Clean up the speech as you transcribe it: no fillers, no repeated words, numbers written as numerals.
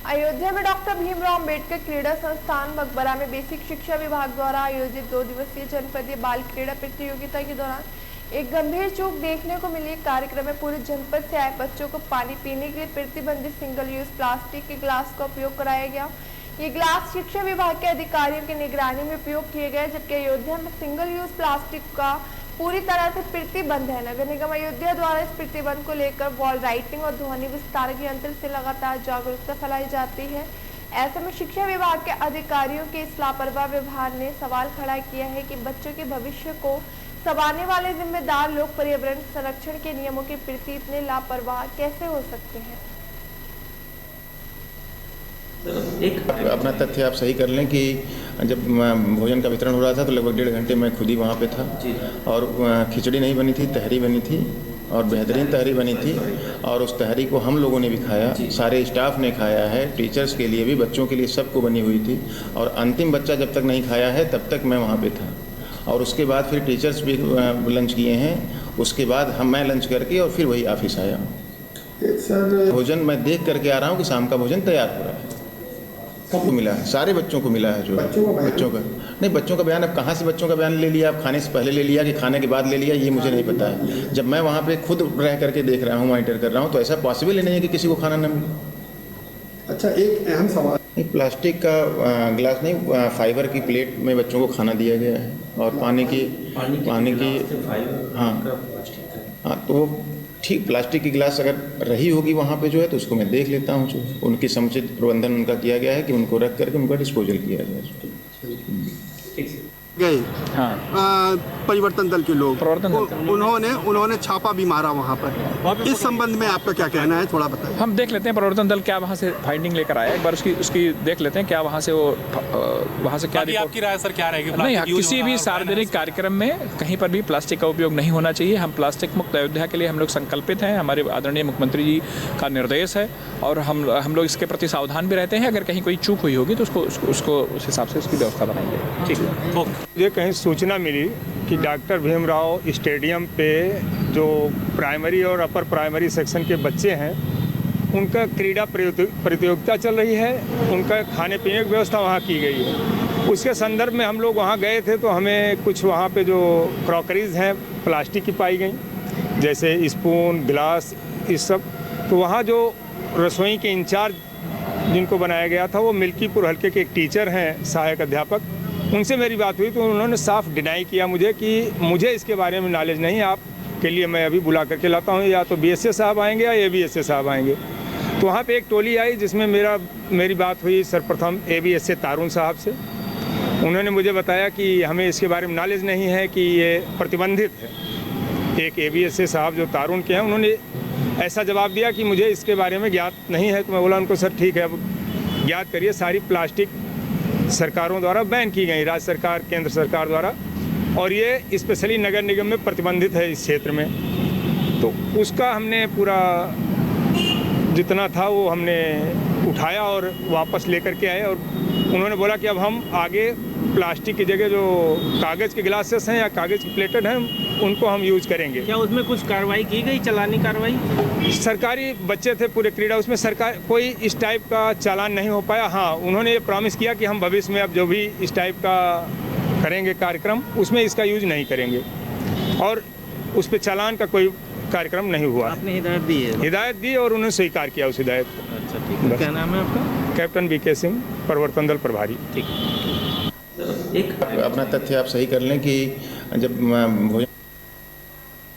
अयोध्या में डॉक्टर भीमराव अंबेडकर क्रीड़ा संस्थान मकबरा में बेसिक शिक्षा विभाग द्वारा आयोजित 2 दिवसीय जनपदीय बाल क्रीड़ा प्रतियोगिता के दौरान एक गंभीर चूक देखने को मिली। कार्यक्रम में पूरे जनपद से आए बच्चों को पानी पीने के लिए प्रतिबंधित सिंगल यूज प्लास्टिक के ग्लास का उपयोग कराया गया। ये ग्लास शिक्षा विभाग के अधिकारियों की निगरानी में उपयोग किए गए, जबकि अयोध्या में सिंगल यूज प्लास्टिक का पूरी तरह से प्रतिबंध है। नगर निगम अयोध्या द्वारा इस प्रतिबंध को लेकर वॉल राइटिंग और ध्वनि विस्तारक यंत्र से लगातार जागरूकता फैलाई जाती है। ऐसे में शिक्षा विभाग के अधिकारियों के इस लापरवाह व्यवहार ने सवाल खड़ा किया है कि बच्चों के भविष्य को संवारने वाले जिम्मेदार लोग पर्यावरण संरक्षण के नियमों के प्रति इतने लापरवाह कैसे हो सकते हैं। एक अपना तथ्य आप सही कर लें कि जब भोजन का वितरण हो रहा था तो लगभग 1.5 घंटे मैं खुद ही वहाँ पे था और खिचड़ी नहीं बनी थी, तहरी बनी थी और बेहतरीन तहरी बनी थी और उस तहरी को हम लोगों ने भी खाया, सारे स्टाफ ने खाया है, टीचर्स के लिए भी, बच्चों के लिए, सबको बनी हुई थी और अंतिम बच्चा जब तक नहीं खाया है तब तक मैं वहाँ पे था और उसके बाद फिर टीचर्स भी लंच किए हैं, उसके बाद मैं लंच करके और फिर वही ऑफिस आया हूँ। सर भोजन मैं देख करके आ रहा हूँ कि शाम का भोजन तैयार हो रहा है। सबको मिला है, सारे बच्चों को मिला है। जो बच्चों का नहीं, बच्चों का बयान अब कहाँ से बच्चों का बयान ले लिया, आप खाने से पहले ले लिया कि खाने के बाद ले लिया, ये मुझे नहीं पता है। जब मैं वहाँ पे खुद रह करके देख रहा हूँ, मॉनिटर कर रहा हूँ, तो ऐसा पॉसिबल ही नहीं है कि किसी को खाना न मिले। अच्छा, एक अहम सवाल, नहीं प्लास्टिक का गिलास नहीं, फाइबर की प्लेट में बच्चों को खाना दिया गया है और पानी की हाँ, तो ठीक प्लास्टिक की गिलास अगर रही होगी वहाँ पे जो है तो उसको मैं देख लेता हूँ, जो उनकी समुचित प्रबंधन उनका किया गया है कि उनको रख करके उनका डिस्पोजल किया जाए। गए हाँ। परिवर्तन दल के लोग उन्होंने उन्होंने छापा भी मारा वहाँ पर। इस संबंध में आपका क्या कहना है, थोड़ा बताइए। हम देख लेते हैं परिवर्तन दल क्या वहाँ से फाइंडिंग लेकर आया, एक बार उसकी देख लेते हैं क्या वहाँ से वो वहाँ से क्या। आपकी राय सर क्या रहेगी? नहीं, किसी भी सार्वजनिक कार्यक्रम में कहीं पर भी प्लास्टिक का उपयोग नहीं होना चाहिए। हम प्लास्टिक मुक्त अयोध्या के लिए हम लोग संकल्पित हैं, हमारे आदरणीय मुख्यमंत्री जी का निर्देश है और हम लोग इसके प्रति सावधान भी रहते हैं। अगर कहीं कोई चूक हुई होगी तो उसको उस हिसाब से उसकी व्यवस्था बनाएंगे। ठीक है। मुझे कहीं सूचना मिली कि डॉक्टर भीमराव स्टेडियम पे जो प्राइमरी और अपर प्राइमरी सेक्शन के बच्चे हैं उनका क्रीड़ा प्रतियोगिता चल रही है, उनका खाने पीने की व्यवस्था वहाँ की गई है। उसके संदर्भ में हम लोग वहाँ गए थे तो हमें कुछ वहाँ पे जो क्रॉकरीज हैं प्लास्टिक की पाई गई, जैसे स्पून, गिलास, इस सब। तो वहाँ जो रसोई के इंचार्ज जिनको बनाया गया था वो मिल्कीपुर हल्के के एक टीचर हैं, सहायक अध्यापक, उनसे मेरी बात हुई तो उन्होंने साफ डिनाई किया मुझे कि मुझे इसके बारे में नॉलेज नहीं, आपके लिए मैं अभी बुला करके लाता हूँ, या तो BSA साहब आएंगे या ABSA साहब आएंगे। तो वहाँ पे एक टोली आई जिसमें मेरी बात हुई सर्वप्रथम ABSA तारुण साहब से। उन्होंने मुझे बताया कि हमें इसके बारे में नॉलेज नहीं है कि ये प्रतिबंधित है। एक ABSA साहब जो तारुण के हैं उन्होंने ऐसा जवाब दिया कि मुझे इसके बारे में ज्ञात नहीं है। तो मैं बोला उनको, सर ठीक है, अब ज्ञात करिए। सारी प्लास्टिक सरकारों द्वारा बैन की गई, राज्य सरकार, केंद्र सरकार द्वारा, और ये स्पेशली नगर निगम में प्रतिबंधित है इस क्षेत्र में। तो उसका हमने पूरा जितना था वो हमने उठाया और वापस लेकर के आए और उन्होंने बोला कि अब हम आगे प्लास्टिक की जगह जो कागज़ के गिलासेस हैं या कागज़ की प्लेटेड हैं उनको हम यूज़ करेंगे। क्या उसमें कुछ कार्रवाई की गई, चालानी कार्रवाई? सरकारी बच्चे थे पूरे क्रीड़ा, उसमें सरकार कोई इस टाइप का चालान नहीं हो पाया। हाँ, उन्होंने ये प्रॉमिस किया कि हम भविष्य में अब जो भी इस टाइप का करेंगे कार्यक्रम उसमें इसका यूज नहीं करेंगे और उस पर चालान का कोई कार्यक्रम नहीं हुआ। आपने हिदायत दी है? हिदायत दी और उन्होंने स्वीकार किया उस हिदायत को। अच्छा, ठीक है। क्या नाम है आपका? कैप्टन BK सिंह, परिवर्तन दल प्रभारी। ठीक। एक अपना तथ्य आप सही कर लें कि जब भोजन